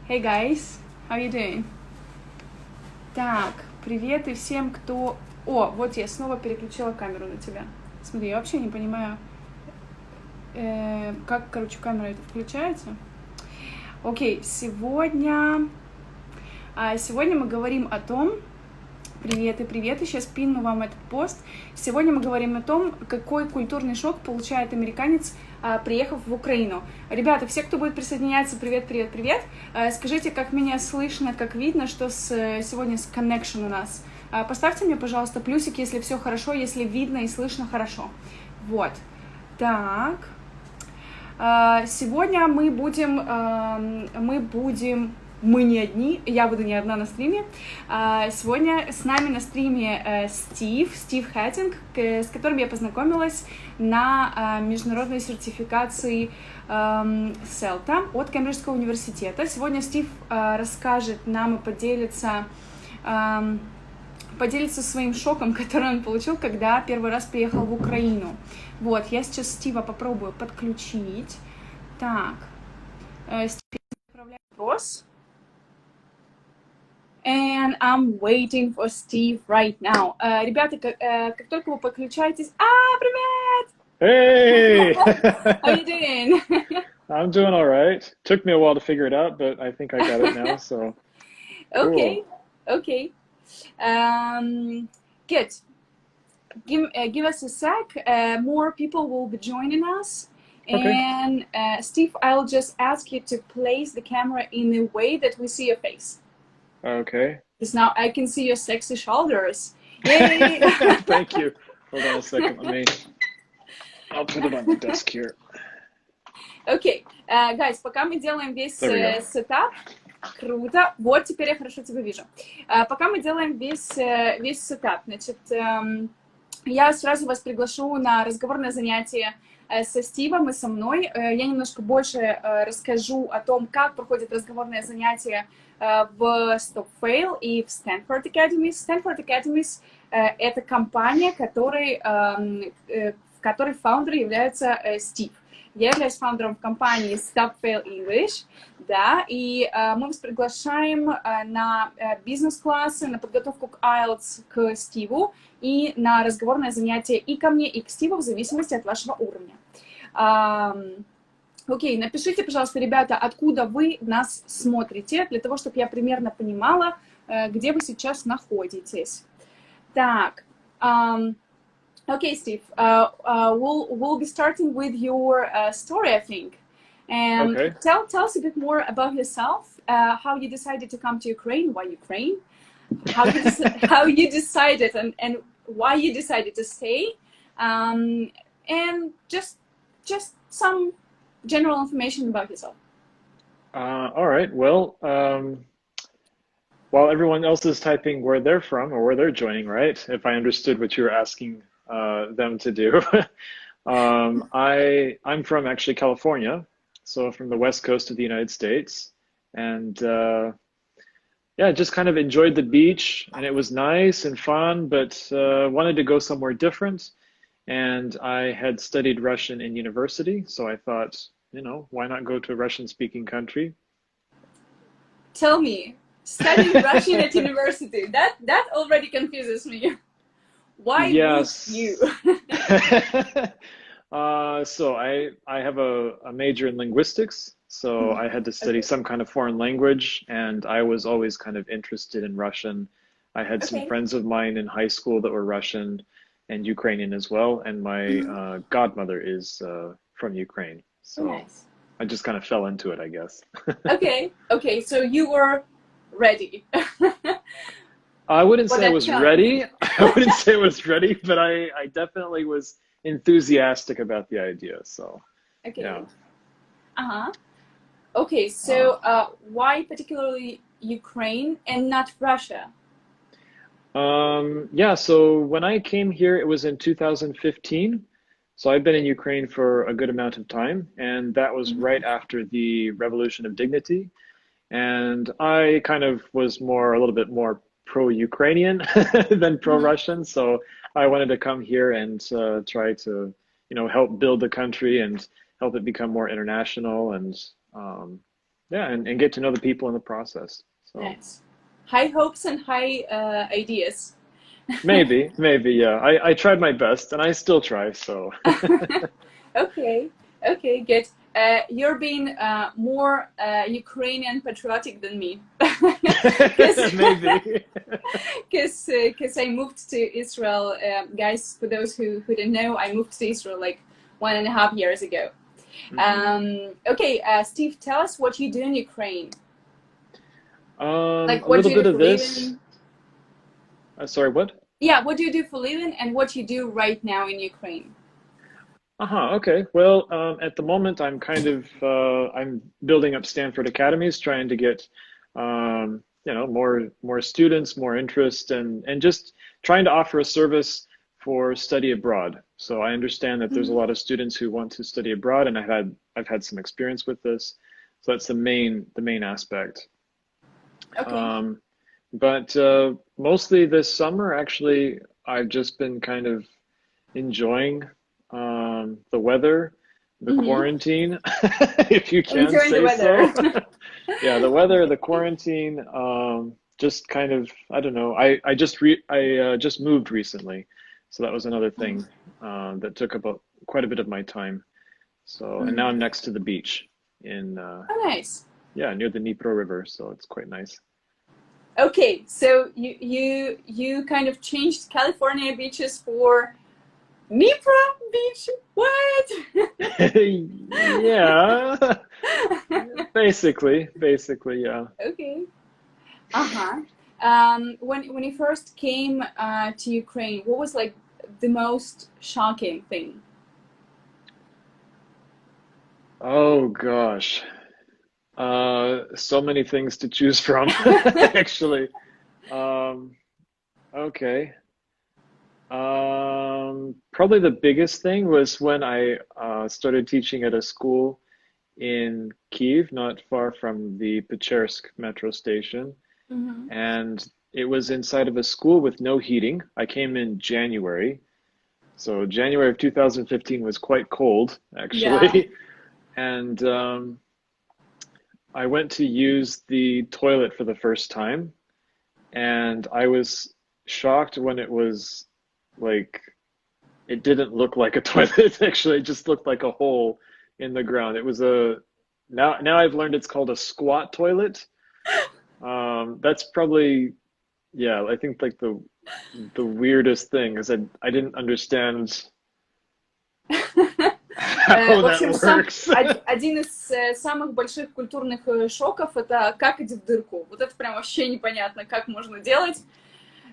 Hey guys, how you doing? Так, привет и всем, кто... О, вот я снова переключила камеру на тебя. Смотри, я вообще не понимаю, как, короче, камера это включается. Окей, сегодня мы говорим о том... Привет и сейчас пинну вам этот пост. Сегодня мы говорим о том, какой культурный шок получает американец, приехав в Украину. Ребята, все, кто будет присоединяться, привет. Скажите, как меня слышно, как видно, что сегодня с connection у нас. Поставьте мне, пожалуйста, плюсик, если все хорошо, если видно и слышно хорошо. Вот. Так. Сегодня мы не одни, я буду не одна на стриме. Сегодня с нами на стриме Стив Хэттинг, с которым я познакомилась на международной сертификации селта от Кембриджского университета. Сегодня Стив расскажет нам и поделится своим шоком, который он получил, когда первый раз приехал в Украину. Вот, я сейчас Стива попробую подключить. Так, Стив, отправляю вопрос. And I'm waiting for Steve right now. Ребята, как только вы подключаетесь... привет! Hey! How you doing? I'm doing all right. Took me a while to figure it out, but I think I got it now, so... Okay. Good. Give us a sec. More people will be joining us. Okay. And Steve, I'll just ask you to place the camera in a way that we see your face. Okay. Because now I can see your sexy shoulders. Yay! Thank you. Hold on a second. I'll put it on the desk here. Окей. Guys, пока мы делаем весь сетап, круто. Вот, теперь я хорошо тебя вижу. Пока мы делаем весь сетап, значит, я сразу вас приглашу на разговорное занятие со Стивом и со мной. Я немножко больше расскажу о том, как проходит разговорное занятие в Stop Fail и в Stanford Academies. Stanford Academies — это компания, в которой фаундер является Стив. Я являюсь фаундером компании Stop Fail English, да, и мы вас приглашаем на бизнес-классы, на подготовку к IELTS к Стиву и на разговорное занятие и ко мне, и к Стиву в зависимости от вашего уровня. Окей, напишите, пожалуйста, ребята, откуда вы нас смотрите, для того, чтобы я примерно понимала, где вы сейчас находитесь. Так, okay, Steve, we'll be starting with your story, I think. And okay. Tell us a bit more about yourself, how you decided to come to Ukraine, why Ukraine, how you decided and why you decided to stay, and just some general information about yourself. All right. Well, while everyone else is typing where they're from or where they're joining, right? If I understood what you were asking them to do. I'm from actually California, so from the west coast of the United States, and yeah, just kind of enjoyed the beach, and it was nice and fun, but wanted to go somewhere different. And I had studied Russian in university, so I thought, why not go to a Russian-speaking country? Tell me, studying Russian at university, that already confuses me. Why yes. would you? So I have a major in linguistics, so I had to study some kind of foreign language, and I was always kind of interested in Russian. I had some friends of mine in high school that were Russian and Ukrainian as well, and my godmother is from Ukraine, so nice. I just kind of fell into it, I guess. Okay, so you were ready. I wouldn't say I was ready. But I definitely was enthusiastic about the idea. So, okay. Yeah. Okay, so why particularly Ukraine and not Russia? Yeah, so when I came here, it was in 2015. So I've been in Ukraine for a good amount of time, and that was right after the Revolution of Dignity. And I kind of was a little bit more pro-Ukrainian than pro-Russian. So I wanted to come here and try to, help build the country and help it become more international and yeah, and get to know the people in the process. So Nice. High hopes and high ideas. maybe, yeah. I tried my best and I still try, so Okay, okay, good. You're being more Ukrainian patriotic than me, because maybe. because I moved to Israel. Guys, for those who didn't know, I moved to Israel like 1.5 years ago. Hmm. Okay, Steve, tell us what you do in Ukraine. Like, A what do little you bit do of for this. living? Sorry, what? Yeah, what do you do for living, and what you do right now in Ukraine? Uh-huh, okay. Well, at the moment, I'm kind of I'm building up Stanford Academies, trying to get more students, more interest, and just trying to offer a service for study abroad. So I understand that there's a Hmm. lot of students who want to study abroad, and I've had some experience with this. So that's the main aspect. Okay. Um, but mostly this summer, actually, I've just been kind of enjoying the weather, the Mm-hmm. quarantine, if you can Enjoying the say weather. so. Yeah, the weather, the quarantine, just kind of, I don't know. I just moved recently, so that was another thing that took about quite a bit of my time. So, and now Mhm. I'm next to the beach in Oh, nice. yeah, near the Dnipro River, so it's quite nice. Okay, so you kind of changed California beaches for Dnipro Beach. What? Yeah, basically, yeah. Okay. Uh-huh. When you first came to Ukraine, what was like the most shocking thing? Oh gosh. So many things to choose from, actually. Um, okay. Probably the biggest thing was when I started teaching at a school in Kiev, not far from the Pechersk metro station. Mm-hmm. And it was inside of a school with no heating. I came in January. So January of 2015 was quite cold, Yeah. actually. And I went to use the toilet for the first time, and I was shocked when it was like it didn't look like a toilet. Actually, it just looked like a hole in the ground. It was a now I've learned it's called a squat toilet. That's probably yeah, I think like the weirdest thing is I didn't understand how В that общем, works. один из самых больших культурных шоков это какать в дырку. Вот это прям вообще непонятно, как можно делать.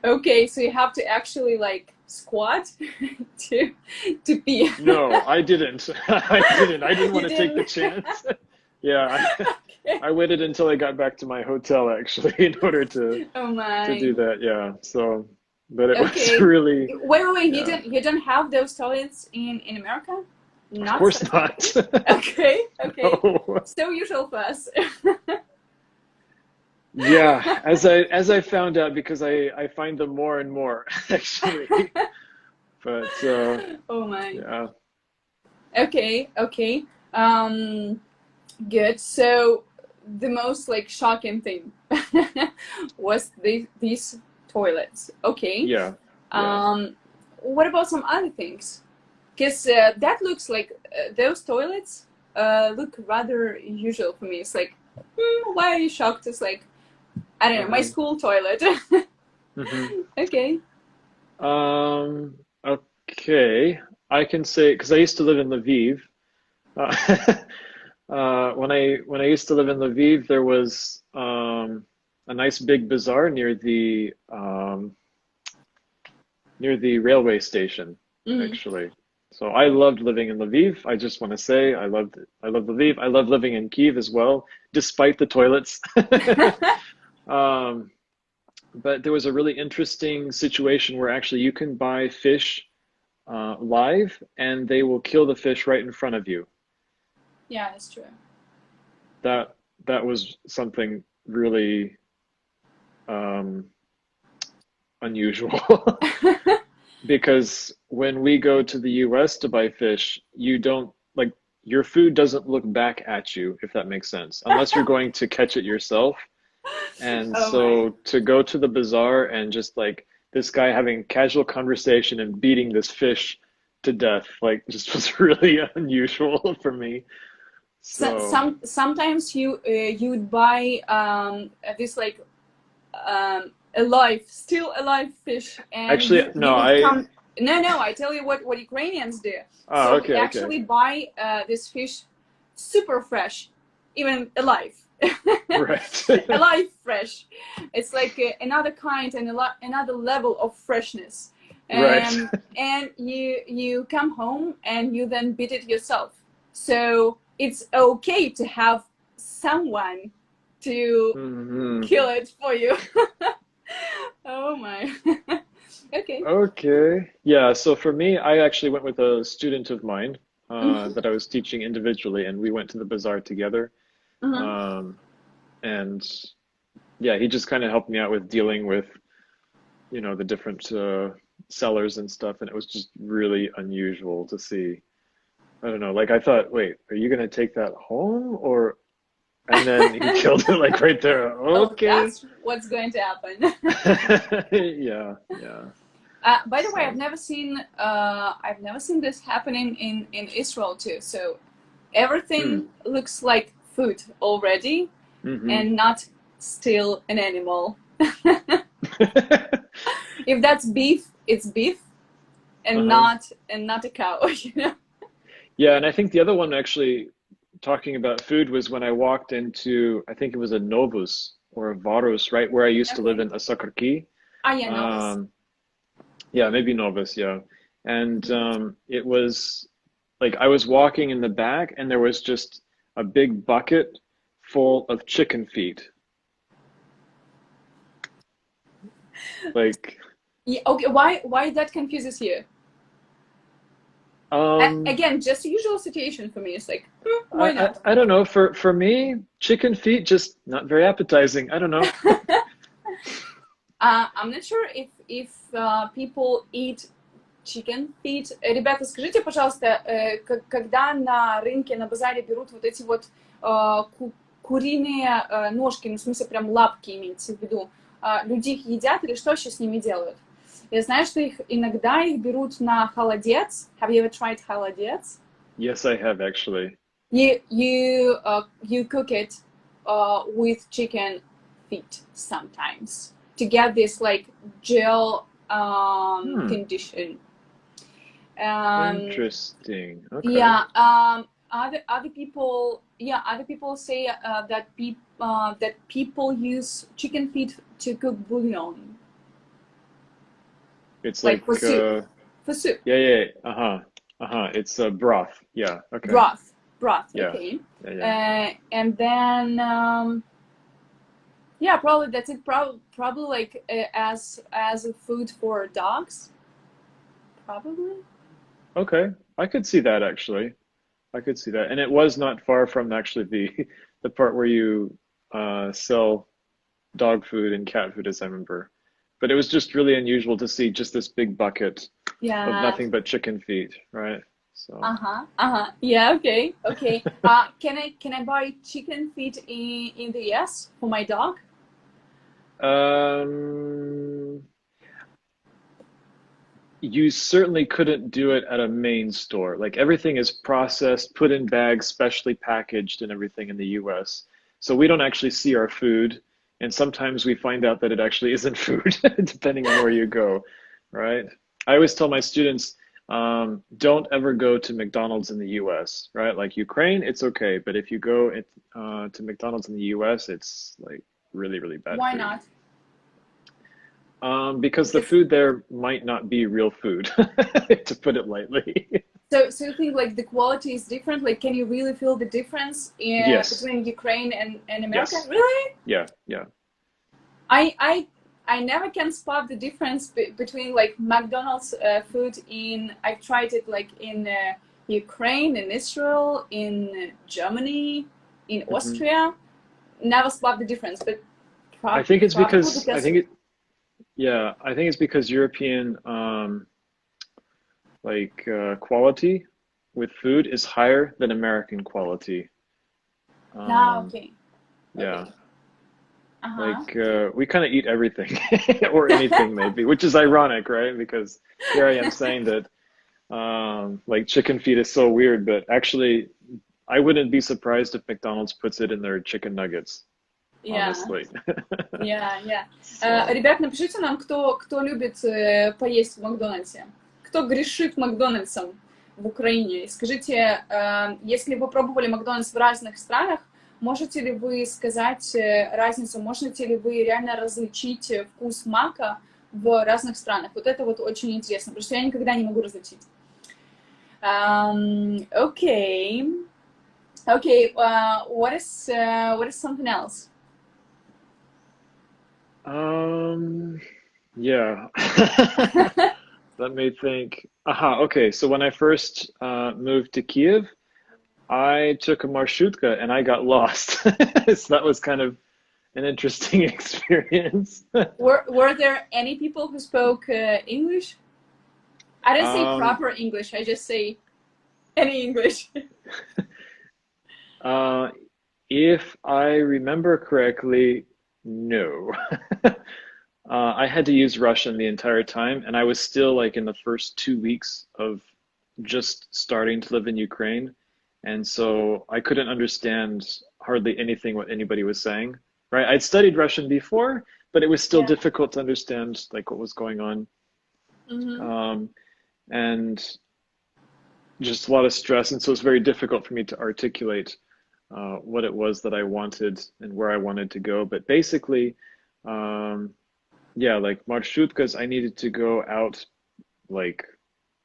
Okay, so you have to actually like squat to to pee. No, I didn't. I didn't. I didn't want You to take the didn't. chance. Yeah, Okay. I waited until I got back to my hotel actually in order Oh to my. do that. Yeah. So, but it was Okay. really, Wait. yeah. You don't have those toilets in America? Of Not course such a big not. thing. Okay. Okay. No. So usual for us. Yeah, as I found out because I find them more and more actually. But Oh my. yeah. Okay. Okay. Um. Good. So the most like shocking thing was these toilets. Okay. Yeah. Yeah. Um, what about some other things? Because that looks like those toilets look rather usual for me. It's like, why are you shocked? It's like, I don't know, my Uh-huh. school toilet. Hmm. Okay. Um, okay. I can say because I used to live in Lviv. Uh, when I used to live in Lviv, there was a nice big bazaar near the railway station, Mm-hmm. actually. So I loved living in Lviv. I just want to say I love Lviv. I love living in Kiev as well, despite the toilets. Um, but there was a really interesting situation where actually you can buy fish live, and they will kill the fish right in front of you. Yeah, that's true. That that was something really um, unusual because when we go to the US to buy fish, you don't like your food doesn't look back at you, if that makes sense, unless you're going to catch it yourself. And Oh my. so to go to the bazaar and just like this guy having casual conversation and beating this fish to death, like just was really unusual for me. So, So sometimes you'd buy this like still alive fish, and actually, you no, would I, come. No, I tell you what Ukrainians do. oh, So we okay, okay. actually buy this fish super fresh, even alive, Right. alive fresh. It's like another kind and another level of freshness. Right. And you come home and you then beat it yourself. So it's okay to have someone to Hmm. kill it for you. Oh my. Okay. Okay. Yeah, so for me, I actually went with a student of mine Mm-hmm. that I was teaching individually, and we went to the bazaar together. Mm-hmm. Um, and yeah, he just kind of helped me out with dealing with, the different sellers and stuff, and it was just really unusual to see. I don't know, like I thought, wait, are you gonna take that home or and then he killed it like right there. Oh, Okay. that's what's going to happen. Yeah, yeah. By the way, So, I've never seen this happening in Israel too. So hmm. everything looks like food already, Hmm. and not still an animal. If that's beef, it's beef, and Uh-huh. not a cow. You know? Yeah, and I think the other one actually talking about food was when I walked into, I think it was a Novus or a Varus, right, where I used to live Okay. in Asakarki. Ah, yeah, novice. Um, yeah, maybe Novus, yeah. And it was like I was walking in the back and there was just a big bucket full of chicken feet. Like, Yeah, okay. Why that confuses you? um, Again, just a usual situation for me. It's like, why not? I don't know. For me, chicken feet just not very appetizing. I don't know. I'm not sure if people eat chicken feet. Ребята, скажите, пожалуйста, когда на рынке, на базаре берут вот эти вот куриные ножки, ну, в смысле, прям лапки имеется в виду, люди их едят или что еще с ними делают? Я знаю, что иногда их берут на холодец. Have you ever tried холодец? Yes, I have actually. You cook it with chicken feet sometimes to get this like gel Hmm. condition. Um, Interesting. Okay. yeah. Other people say that people use chicken feet to cook bouillon, It's like like for soup. For soup, yeah, yeah. Uh-huh. Uh-huh. It's a broth. Yeah. Okay. broth. Yeah. Okay, Yeah, yeah. and then yeah, probably that's it. Probably like as a food for dogs. Probably. Okay. I could see that actually. I could see that. And it was not far from actually the the part where you sell dog food and cat food as I remember. But it was just really unusual to see just this big bucket of Yeah. nothing but chicken feet, right? So, Uh-huh. Uh-huh. Yeah, okay. Okay. Can I buy chicken feet in the US for my dog? um, you certainly couldn't do it at a main store. Like everything is processed, put in bags, specially packaged and everything in the US. So we don't actually see our food. And sometimes we find out that it actually isn't food, depending on where you go, right? I always tell my students, don't ever go to McDonald's in the US, right? Like Ukraine, it's okay. But if you go to McDonald's in the US, it's like really, really bad Why food. not? Because the Because food there might not be real food, to put it lightly. so you think like the quality is different? Like, can you really feel the difference Yes, between Ukraine and America? yes, Really? yeah, yeah. I I I never can spot the difference between like McDonald's food in. I've tried it like in Ukraine, in Israel, in Germany, in Hmm. Austria. Never spot the difference, but I think it's probably because I because think it, yeah, I think it's because European like quality. with food is higher than American quality. Um, Okay. yeah, Okay. Uh-huh. like we kind of eat everything or anything maybe, which is ironic, right? Because here I am saying that like chicken feet is so weird, but actually I wouldn't be surprised if McDonald's puts it in their chicken nuggets, Yeah. honestly. Yeah, yeah. So, Ребят, напишите нам, кто любит поесть в Макдональдсе. Кто грешит Макдональдсом в Украине. И скажите, если вы пробовали Макдональдс в разных странах, можете ли вы сказать разницу, можете ли вы реально различить вкус мака в разных странах? Вот это вот очень интересно, потому что я никогда не могу различить. Okay. Okay, what is something else? yeah. Let me think. Aha, okay. So when I first moved to Kiev, I took a marshutka and I got lost. So that was kind of an interesting experience. Were there any people who spoke English? I don't say Um, proper English. I just say any English. uh, if I remember correctly, no. I had to use Russian the entire time, and I was still like in the first 2 weeks of just starting to live in Ukraine. And so I couldn't understand hardly anything what anybody was saying, right? I'd studied Russian before, but it was still Yeah. difficult to understand like what was going on. Mm-hmm. Um, and just a lot of stress. And so it's very difficult for me to articulate what it was that I wanted and where I wanted to go. But basically, um, yeah, like marshutkas, I needed to go out like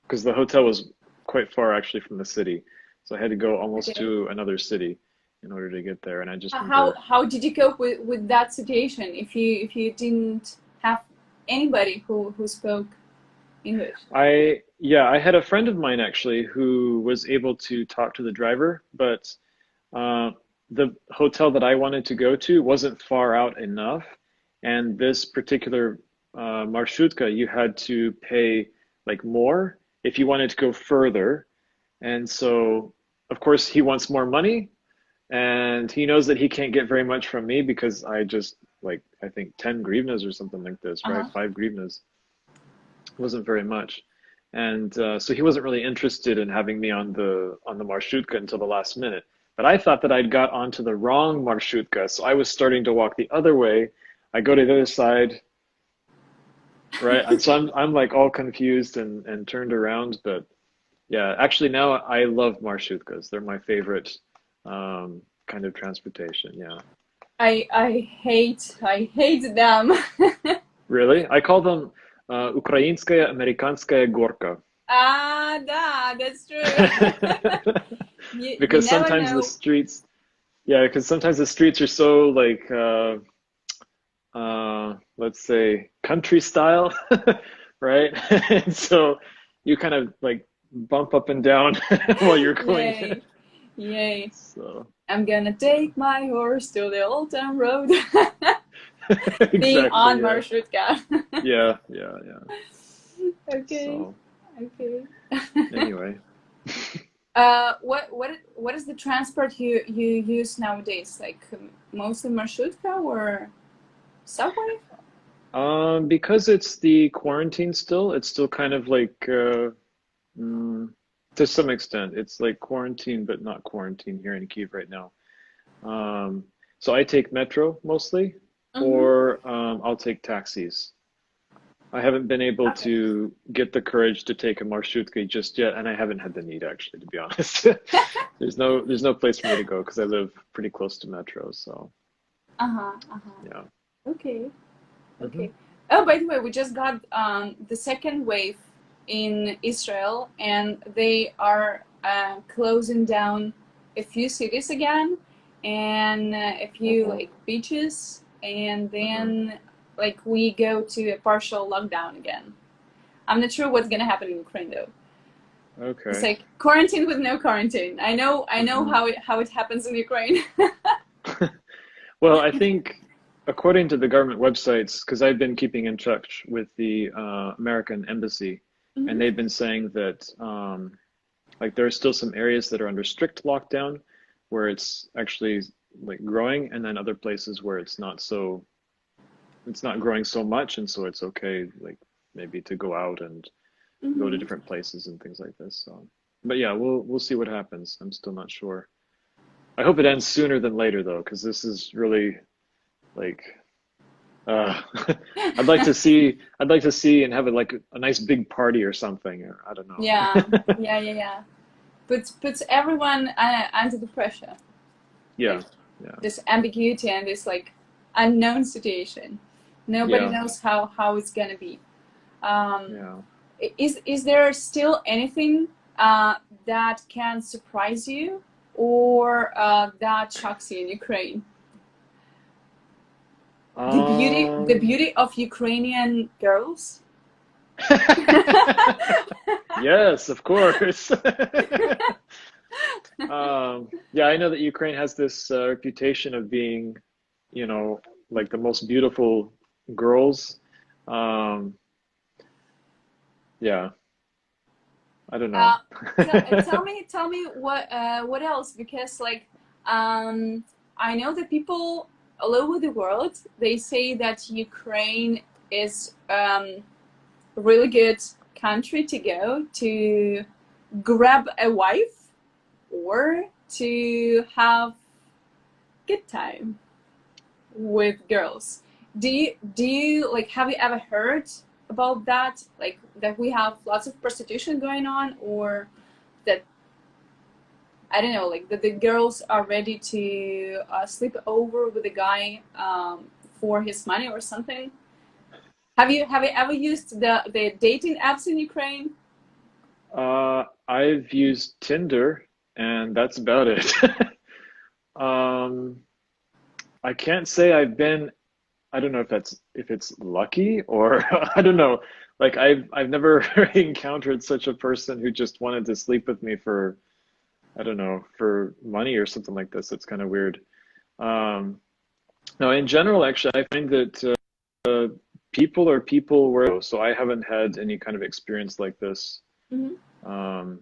because the hotel was quite far actually from the city. So I had to go almost Okay. to another city in order to get there. And I just remember How did you cope with that situation if you didn't have anybody who spoke English? I had a friend of mine actually who was able to talk to the driver, but uh, the hotel that I wanted to go to wasn't far out enough. And this particular marshutka, you had to pay like more if you wanted to go further. And so, of course, he wants more money, and he knows that he can't get very much from me because I just like I think 10 grivnas or something like this, right? Uh-huh. 5 grivnas wasn't very much, and so he wasn't really interested in having me on the marshutka until the last minute. But I thought that I'd got onto the wrong marshutka, so I was starting to walk the other way. I go to the other side, right? And so I'm like all confused and turned around, but yeah, actually now I love marshutkas. They're my favorite kind of transportation. Yeah. I hate them. Really? I call them Украинская американская горка. Да, that's true. You Because never sometimes the know. streets, yeah, because sometimes the streets are so like let's say country style, right? And so you kind of like bump up and down while you're going. Yay, yay. So I'm gonna take my horse to the old town road. Being exactly, on yeah. Marshutka. Yeah, yeah, yeah. Okay, So okay. anyway, What is the transport you use nowadays? Like mostly Marshutka or subway? because it's the quarantine still, it's still kind of like mm, to some extent, it's like quarantine, but not quarantine here in Kiev right now. Um, so I take metro mostly, Mm-hmm. or I'll take taxis. I haven't been able Okay. to get the courage to take a marshrutka just yet, and I haven't had the need actually, to be honest. There's no place for me to go because I live pretty close to metro, so Uh-huh, uh-huh. yeah. Okay, Hmm. okay. Oh, by the way, we just got the second wave in Israel, and they are closing down a few cities again, and a few Uh-oh. like beaches, and Uh-huh. then like we go to a partial lockdown again. I'm not sure what's gonna happen in Ukraine though. It's Okay. like quarantine with no quarantine. I know Hmm. how it happens in Ukraine. Well, I think according to the government websites, because I've been keeping in touch with the American embassy, and Hmm. they've been saying that Like there are still some areas that are under strict lockdown where it's actually like growing, and then other places where it's not growing so much, and so it's okay, like maybe to go out and go to Mm-hmm. different places and things like this. So, but yeah, we'll see what happens. I'm still not sure. I hope it ends sooner than later though, because this is really like uh I'd like to see and have it like a nice big party or something, or I don't know. Yeah, yeah. Puts everyone under the pressure, like Yeah, yeah, this ambiguity and this like unknown situation. Nobody yeah, knows how it's gonna be. Um, yeah. is there still anything that can surprise you or that shocks you in Ukraine? The Um, beauty of Ukrainian girls. yes, of course. Yeah, I know that Ukraine has this reputation of being, you know, like the most beautiful girls. Um, yeah, I don't know. Uh, tell me what else, because like I know that people all over the world, they say that Ukraine is a really good country to go to grab a wife or to have good time with girls. Do you like, have you ever heard about that? Like that we have lots of prostitution going on, or that, I don't know, like that the girls are ready to sleep over with a guy for his money or something? Have you ever used the dating apps in Ukraine? I've used Tinder, and that's about it. Um, I can't say I've been, I don't know if it's lucky or I don't know. Like I've never encountered such a person who just wanted to sleep with me for, I don't know, for money or something like this. It's kind of weird. Um, no, in general, actually, I find that people are people where, so I haven't had any kind of experience like this. Mm-hmm. Um,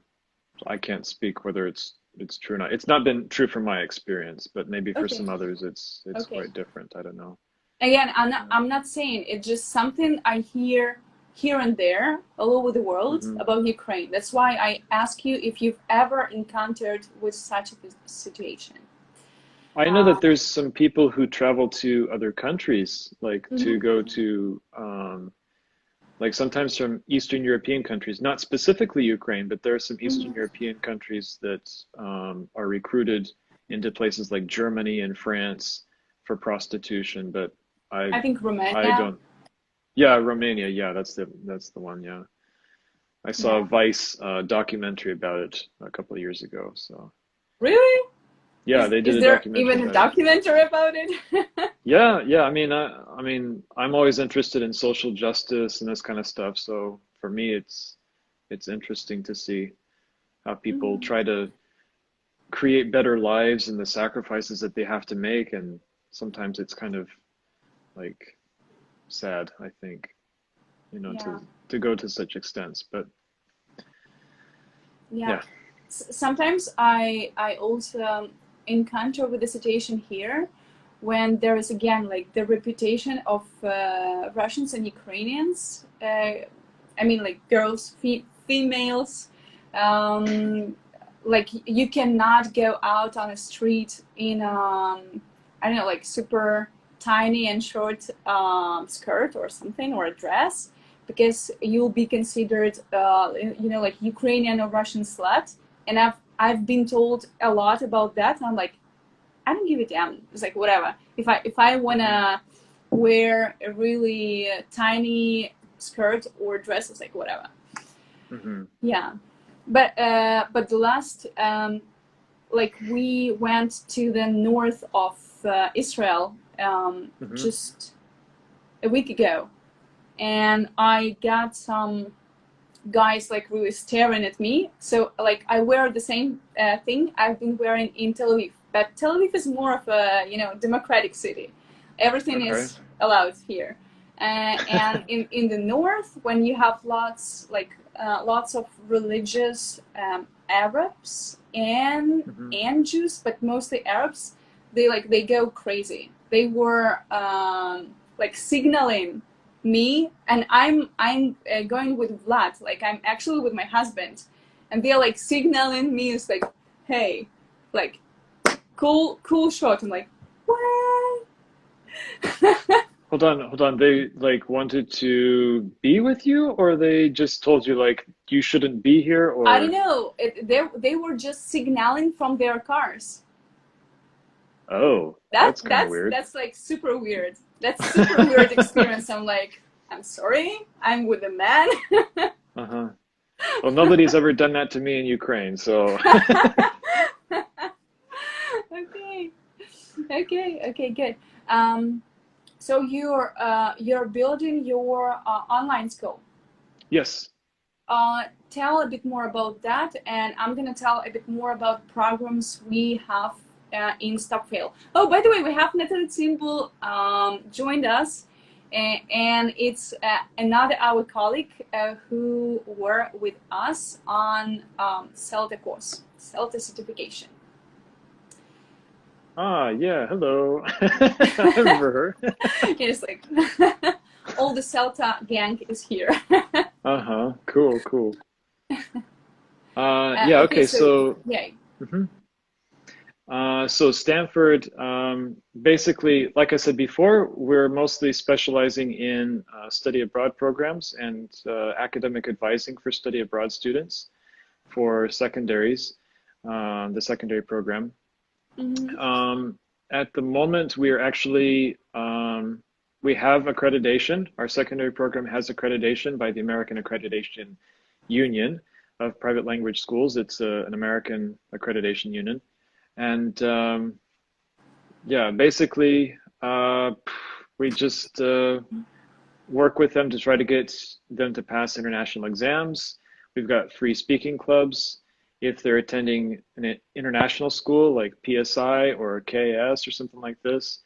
so I can't speak whether it's true or not. It's not been true from my experience, but maybe for Okay. some others it's Okay. quite different. I don't know. Again, Yeah. I'm not saying it's just something I hear here and there all over the world Hmm. about Ukraine. That's why I ask you if you've ever encountered with such a situation. I know Uh, that there's some people who travel to other countries, like to mhm, go to, like sometimes from Eastern European countries, not specifically Ukraine, but there are some Eastern mhm. European countries that are recruited into places like Germany and France for prostitution. But I, I think I Romania. don't. Yeah, Romania. Yeah, that's the one. Yeah, I saw a Yeah. Vice documentary about it a couple of years ago. So Really? yeah, they did Is a there documentary even a about it. documentary about it? Yeah, yeah. I mean, I'm always interested in social justice and this kind of stuff. So for me, it's interesting to see how people Mhm. try to create better lives and the sacrifices that they have to make. And sometimes it's kind of like sad, I think, Yeah. to go to such extents. But Yeah. yeah. Sometimes I also encounter with the situation here when there is again like the reputation of Russians and Ukrainians. I mean, like girls, females. Um, like you cannot go out on a street in I don't know, like super tiny and short skirt or something, or a dress, because you'll be considered you know, like Ukrainian or Russian slut. And I've been told a lot about that, and I'm like, I don't give a damn. It's like whatever. If I Hmm. wanna wear a really tiny skirt or dress, it's like whatever. Hmm. Yeah, but the last like we went to the north of Israel Hmm. just a week ago, and I got some guys like really staring at me. So like I wear the same thing I've been wearing in Tel Aviv, but Tel Aviv is more of a, you know, democratic city. Everything Okay. is allowed here, and in the north, when you have lots like lots of religious Arabs and Jews, but mostly Arabs, they go crazy. They were like signaling me, and I'm going with Vlad, like I'm actually with my husband, and they're like signaling me. It's like, hey, like cool shot. I'm like, what? Hold on. They like wanted to be with you, or they just told you like you shouldn't be here, I don't or know. They were just signaling from their cars. oh, that's kind of weird. That's like super weird. That's super weird experience. I'm like, I'm sorry, I'm with a man. Uh-huh. Well, nobody's ever done that to me in Ukraine, so Okay, good. So you're building your online school. yes. Tell a bit more about that, and I'm gonna tell a bit more about programs we have in Stop Fail. Oh, by the way, we have Natalie Timbul joined us, and it's another our colleague who were with us on CELTA course, CELTA certification. Ah, yeah, hello. I remember her. It's like all the CELTA gang is here. Uh-huh. Cool. Okay, Okay, so yeah. mhm. So Stanford, basically, like I said before, we're mostly specializing in study abroad programs and academic advising for study abroad students for secondaries, the secondary program. At the moment, we are actually, we have accreditation. Our secondary program has accreditation by the American Accreditation Union of Private Language Schools. It's an American accreditation union. And yeah, basically, we just work with them to try to get them to pass international exams. We've got free speaking clubs. If they're attending an international school like PSI or KS or something like this,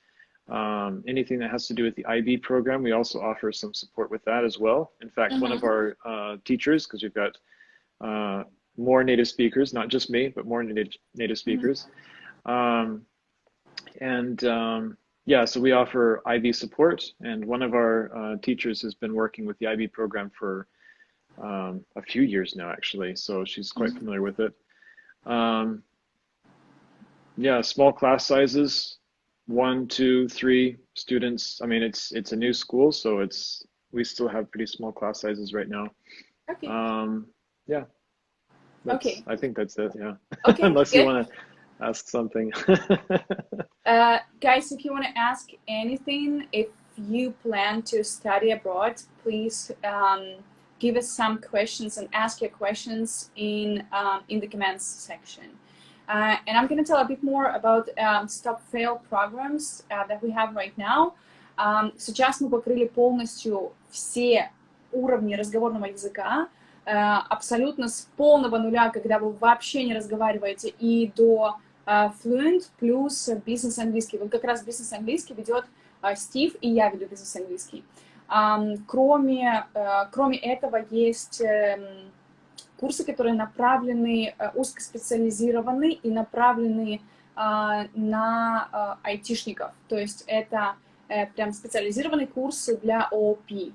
anything that has to do with the IB program, we also offer some support with that as well. In fact, one of our teachers, because we've got more native speakers, not just me, but more native speakers. Yeah, so we offer IB support, and one of our teachers has been working with the IB program for a few years now, actually, so she's quite familiar with it. Yeah, small class sizes, 1, 2, 3 students. I mean, it's a new school, so we still have pretty small class sizes right now. Okay. Yeah. Okay. I think that's it, yeah. Okay, Unless you want to ask something. Guys, if you want to ask anything, if you plan to study abroad, please give us some questions and ask your questions in the comments section. And I'm going to tell a bit more about Stop Fail programs that we have right now. Сейчас мы покрыли полностью все уровни разговорного языка, абсолютно с полного нуля, когда вы вообще не разговариваете, и до Fluent плюс бизнес-английский. Вот как раз бизнес-английский ведет Стив, и я веду бизнес-английский. Кроме этого есть курсы, которые направлены, узкоспециализированы и направлены на айтишников. То есть это прям специализированный курс для ООП,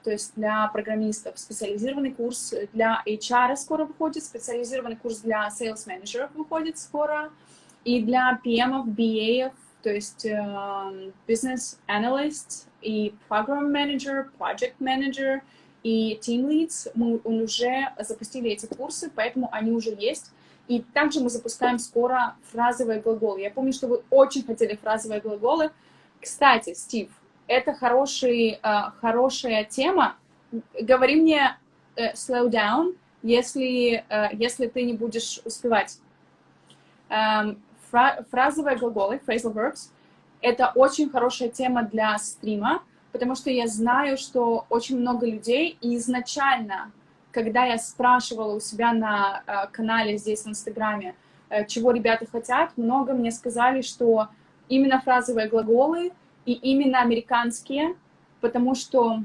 то есть для программистов, специализированный курс для HR скоро выходит, специализированный курс для sales менеджеров выходит скоро, и для PM-ов, BA-ов, то есть business analyst и program manager, project manager и team leads. Мы уже запустили эти курсы, поэтому они уже есть. И также мы запускаем скоро фразовые глаголы. Я помню, что вы очень хотели фразовые глаголы. Кстати, Стив, это хорошая тема. Говори мне slow down, если ты не будешь успевать. Фразовые глаголы, phrasal verbs, это очень хорошая тема для стрима, потому что я знаю, что очень много людей, и изначально, когда я спрашивала у себя на канале здесь в Инстаграме, чего ребята хотят, много мне сказали, что именно фразовые глаголы и именно американские, потому что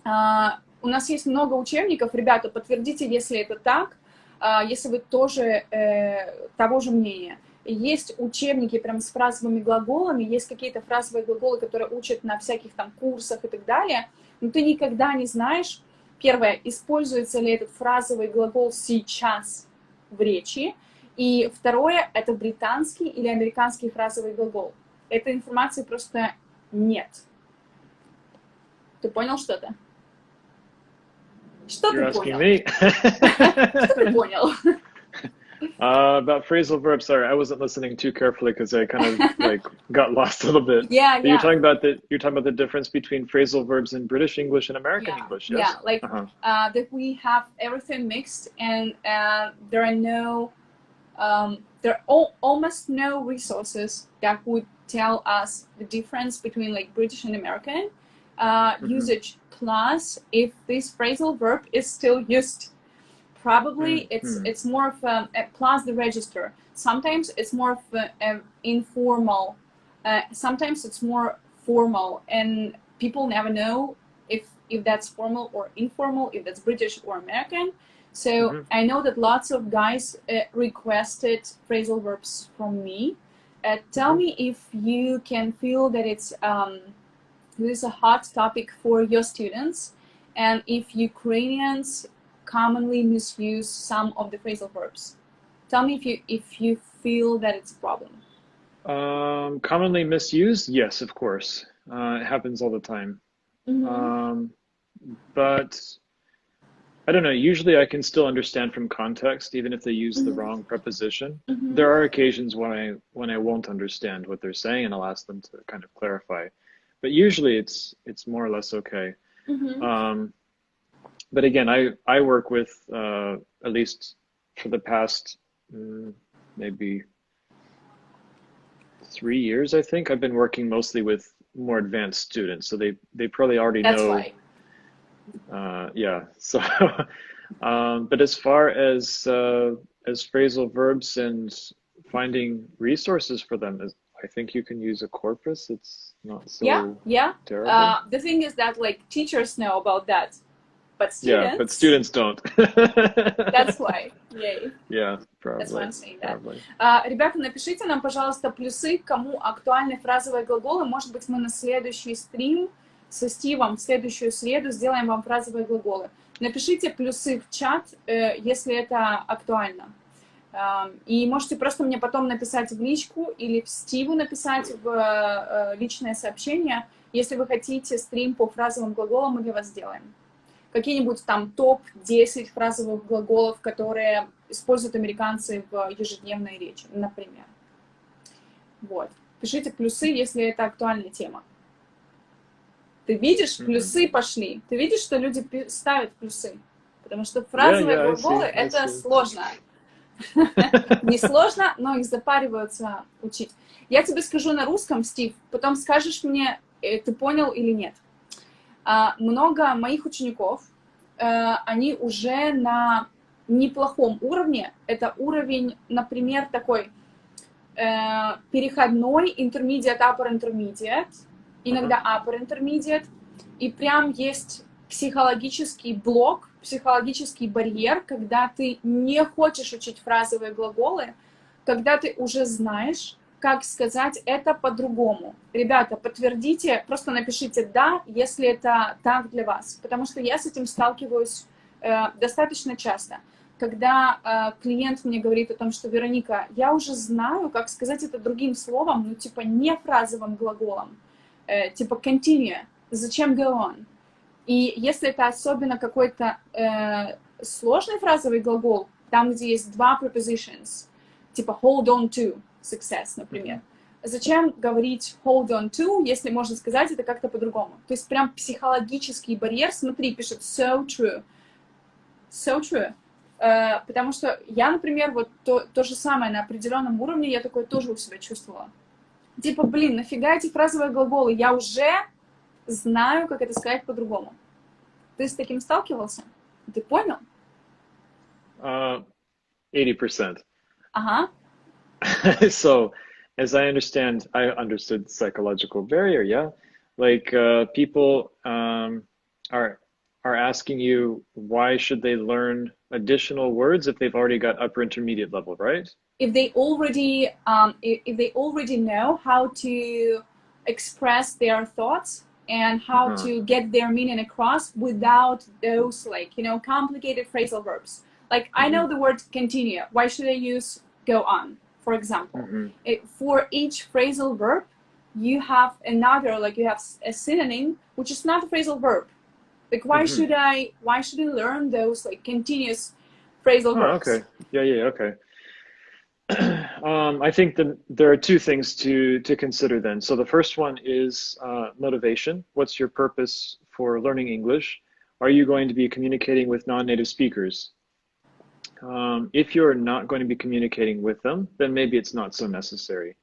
у нас есть много учебников, ребята, подтвердите, если это так, если вы тоже того же мнения. Есть учебники прям с фразовыми глаголами, есть какие-то фразовые глаголы, которые учат на всяких там курсах и так далее, но ты никогда не знаешь, первое, используется ли этот фразовый глагол сейчас в речи, и второе, это британский или американский фразовый глагол. Этой информации просто нет. Ты понял что-то? Что You're ты asking понял? me? Что ты понял? About phrasal verbs. Sorry, I wasn't listening too carefully because I kind of like got lost a little bit. Yeah, But you're yeah. talking about the difference between phrasal verbs in British English and American English, yes? Yeah, like Uh-huh. that we have everything mixed, and there are no, almost no resources that would tell us the difference between like British and American usage. Plus, if this phrasal verb is still used, probably it's more of plus the register. Sometimes it's more of informal. Sometimes it's more formal, and people never know if that's formal or informal, if that's British or American. So I know that lots of guys requested phrasal verbs from me. Tell me if you can feel that it's this is a hot topic for your students, and if Ukrainians commonly misuse some of the phrasal verbs. Tell me if you feel that it's a problem. Commonly misused? Yes, of course. It happens all the time. But I don't know, usually I can still understand from context, even if they use the wrong preposition. There are occasions when I won't understand what they're saying, and I'll ask them to kind of clarify. But usually it's more or less okay. But again, I work with, at least for the past maybe 3 years, I think, I've been working mostly with more advanced students. So they probably already That's know. why. Yeah. So, but as far as phrasal verbs and finding resources for them, I think you can use a corpus. It's not so terrible. The thing is that like teachers know about that, but students. Yeah, but students don't. That's why. Yay. Yeah, probably. That's why I'm saying that. Probably. Ребята, напишите нам, пожалуйста, плюсы, кому актуальны фразовые глаголы. Может быть, мы на следующий стрим со Стивом в следующую среду сделаем вам фразовые глаголы. Напишите плюсы в чат, если это актуально. И можете просто мне потом написать в личку или в Стиву написать в личное сообщение, если вы хотите стрим по фразовым глаголам, мы для вас сделаем. Какие-нибудь там топ-10 фразовых глаголов, которые используют американцы в ежедневной речи, например. Вот. Пишите плюсы, если это актуальная тема. Ты видишь, плюсы пошли. Ты видишь, что люди ставят плюсы. Потому что фразовые глаголы это сложно. Не сложно, но их запариваются учить. Я тебе скажу на русском, Стив, потом скажешь мне, ты понял или нет. Много моих учеников, они уже на неплохом уровне. Это уровень, например, такой переходной, intermediate, upper intermediate, иногда upper intermediate, и прям есть психологический блок, психологический барьер, когда ты не хочешь учить фразовые глаголы, когда ты уже знаешь, как сказать это по-другому. Ребята, подтвердите, просто напишите «да», если это так для вас, потому что я с этим сталкиваюсь достаточно часто. Когда клиент мне говорит о том, что «Вероника, я уже знаю, как сказать это другим словом, ну типа не фразовым глаголом, типа continue, зачем go on?» И если это особенно какой-то сложный фразовый глагол, там, где есть два prepositions, типа hold on to, success, например. Зачем говорить hold on to, если можно сказать это как-то по-другому? То есть прям психологический барьер. Смотри, пишет so true. So true. Потому что я, например, вот то же самое на определенном уровне, я такое тоже у себя чувствовала. Типа, блин, нафига эти фразовые глаголы? Я уже знаю, как это сказать по-другому. Ты с таким сталкивался? Ты понял? 80%. Ага. So, as I understood psychological barrier, yeah? Like, people are asking you, why should they learn additional words if they've already got upper intermediate level, right? If they already know how to express their thoughts and how to get their meaning across without those, like, you know, complicated phrasal verbs. Like, I know the word continue. Why should I use go on, for example? For each phrasal verb, you have another, like, you have a synonym, which is not a phrasal verb. Like, why should I learn those, like, continuous phrasal verbs? Okay. Yeah, okay. I think there are two things to consider then. So the first one is motivation. What's your purpose for learning English? Are you going to be communicating with non-native speakers? If you're not going to be communicating with them, then maybe it's not so necessary.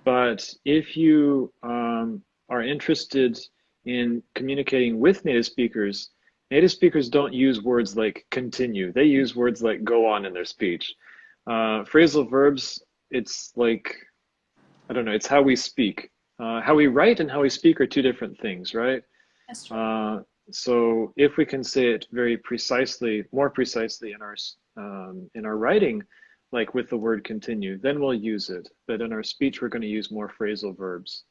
But if you are interested in communicating with native speakers don't use words like continue. They use words like go on in their speech. Phrasal verbs, it's like, I don't know, it's how we speak. How we write and how we speak are two different things, right? That's true. So if we can say it very precisely, more precisely in our writing, like with the word continue, then we'll use it. But in our speech, we're going to use more phrasal verbs.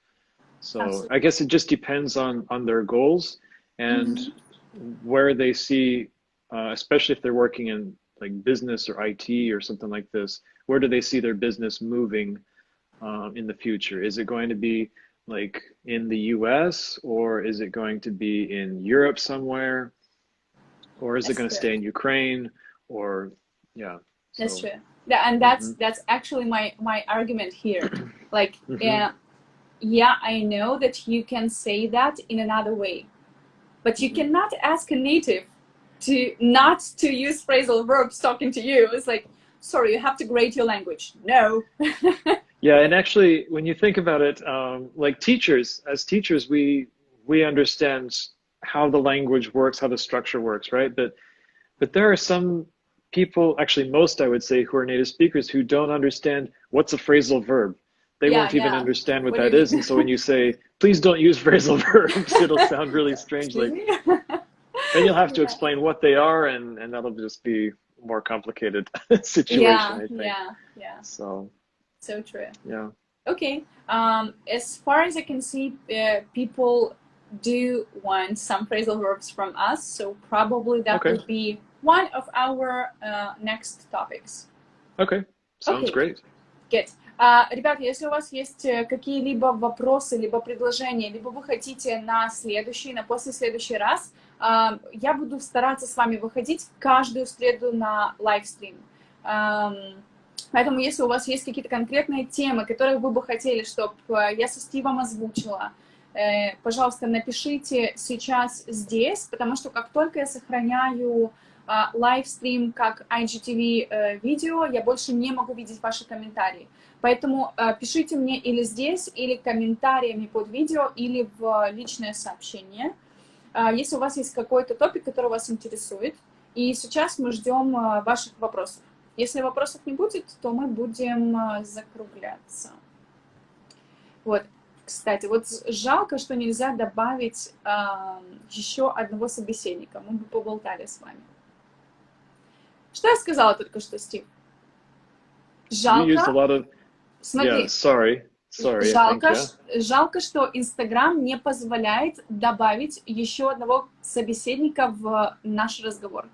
So Absolutely. I guess it just depends on their goals and where they see, especially if they're working in like business or IT or something like this, where do they see their business moving in the future? Is it going to be like in the US, or is it going to be in Europe somewhere, or is it going to stay in Ukraine, or yeah. That's true. Yeah, and that's actually my argument here. Like, yeah, I know that you can say that in another way, but you cannot ask a native to not to use phrasal verbs talking to you. It's like, sorry, you have to grade your language. No. Yeah, and actually, when you think about it, like as teachers, we understand how the language works, how the structure works, right? But there are some people, actually most I would say, who are native speakers who don't understand what's a phrasal verb. They won't even understand what that is. And so when you say, please don't use phrasal verbs, it'll sound really strange. Like, then you'll have to explain what they are, and that'll just be a more complicated situation, I think. Yeah. So true. Yeah. Okay. As far as I can see, people do want some phrasal verbs from us, so probably that would be one of our next topics. Okay. Sounds great. Good. Ребят, если у вас есть какие-либо вопросы, либо предложения, либо вы хотите на послеследующий раз, я буду стараться с вами выходить каждую среду на лайвстрим. Поэтому, если у вас есть какие-то конкретные темы, которые вы бы хотели, чтобы я со Стивом озвучила, пожалуйста, напишите сейчас здесь, потому что как только я сохраняю лайвстрим как IGTV видео, я больше не могу видеть ваши комментарии. Поэтому пишите мне или здесь, или комментариями под видео, или в личное сообщение, если у вас есть какой-то топик, который вас интересует. И сейчас мы ждем ваших вопросов. Если вопросов не будет, то мы будем закругляться. Вот, кстати, вот жалко, что нельзя добавить еще одного собеседника. Мы бы поболтали с вами. Что я сказала только что, Стив? Жалко. Смотри. Жалко, что Инстаграм не позволяет добавить еще одного собеседника в наш разговор.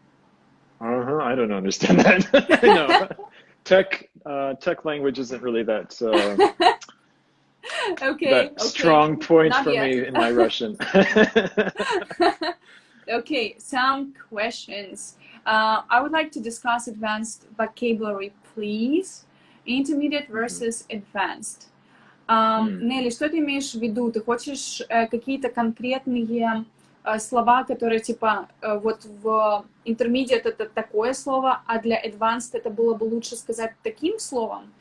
I don't understand that. No, tech language isn't really that strong point for me in my Russian. Okay, some questions. I would like to discuss advanced vocabulary, please. Intermediate versus advanced. Нелли, что ты имеешь в виду? Ты хочешь какие-то конкретные слова, которые типа вот в intermediate это такое слово, а для advanced это было бы лучше сказать таким словом?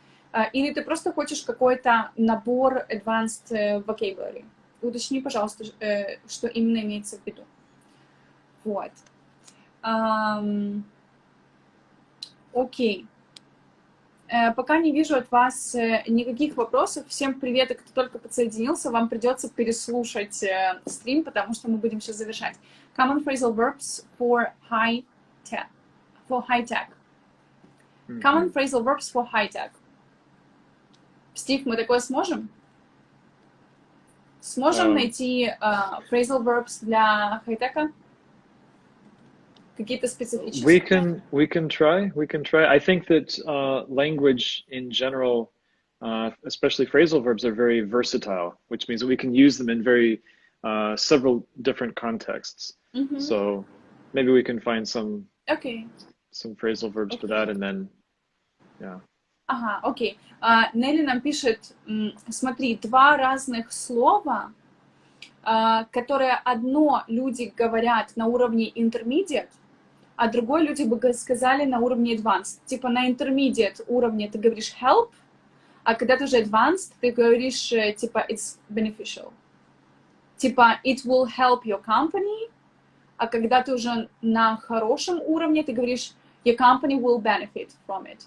Или ты просто хочешь какой-то набор advanced vocabulary? Уточни, пожалуйста, что именно имеется в виду. Вот. Окей. Пока не вижу от вас никаких вопросов. Всем привет, и кто только подсоединился, вам придется переслушать стрим, потому что мы будем сейчас завершать. Common phrasal verbs for high for high-tech. Common phrasal verbs for high-tech. Стив, мы такое сможем? Сможем найти phrasal verbs для хай-тека? Какие-то специфические? We can try. I think that language in general, especially phrasal verbs, are very versatile, which means that we can use them in several different contexts. So maybe we can find some phrasal verbs for that, and then, yeah. Ага, окей. Нелли нам пишет, смотри, два разных слова, которые одно люди говорят на уровне intermediate, а другое люди бы сказали на уровне advanced. Типа на intermediate уровне ты говоришь help, а когда ты уже advanced, ты говоришь типа it's beneficial. Типа it will help your company, а когда ты уже на хорошем уровне, ты говоришь your company will benefit from it.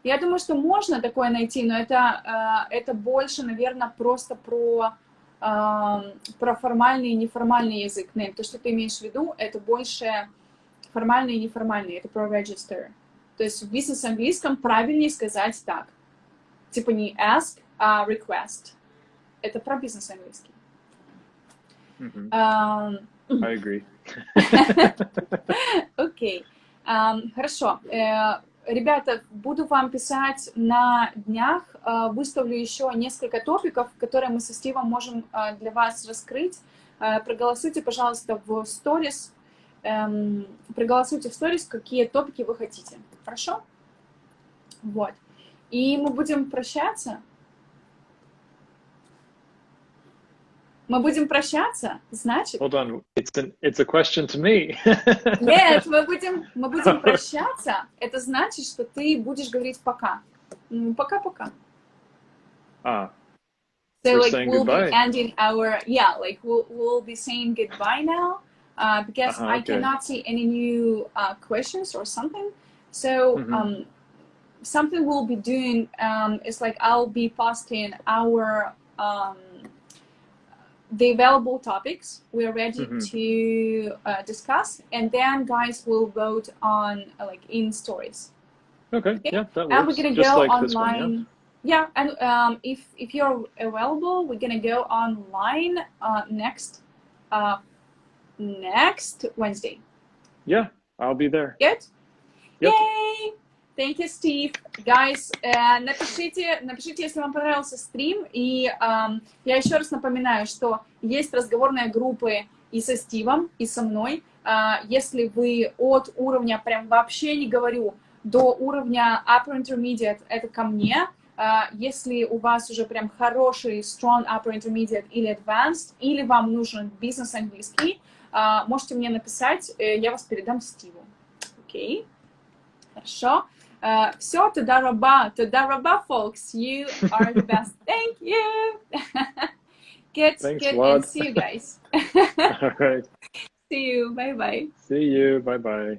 Я думаю, что можно такое найти, но это больше, наверное, просто про формальный и неформальный язык. То, что ты имеешь в виду, это больше формальный и неформальный, это про register. То есть в бизнес-английском правильнее сказать так. Типа не ask, а request. Это про бизнес-английский. I agree. Окей. Хорошо. Ребята, буду вам писать на днях, выставлю еще несколько топиков, которые мы со Стивом можем для вас раскрыть. Проголосуйте, пожалуйста, в сторис, какие топики вы хотите. Хорошо? Вот. И мы будем прощаться. Значит... Hold on, it's a question to me. Нет, мы будем прощаться. Это значит, что ты будешь говорить пока. Пока-пока. So like saying we'll goodbye. be ending we'll be saying goodbye now because I cannot see any new questions or something. So something we'll be doing is like I'll be posting our the available topics we're ready to discuss, and then guys will vote on in stories. Okay? Yeah, that works. And we're gonna just go like online. This one, yeah, and if you're available, we're gonna go online next Wednesday. Yeah, I'll be there. Good? Yep. Yay! Thank you, Steve. Guys, напишите, если вам понравился стрим. И я еще раз напоминаю, что есть разговорные группы и со Стивом, и со мной. Если вы от уровня, прям вообще не говорю, до уровня upper intermediate, это ко мне. Если у вас уже прям хороший strong upper intermediate или advanced, или вам нужен бизнес-английский, можете мне написать, я вас передам Стиву. Окей? Хорошо. Все, тода раба, folks. You are the best. Thank you. Thanks, and see you guys. All right. See you. Bye-bye. See you. Bye-bye.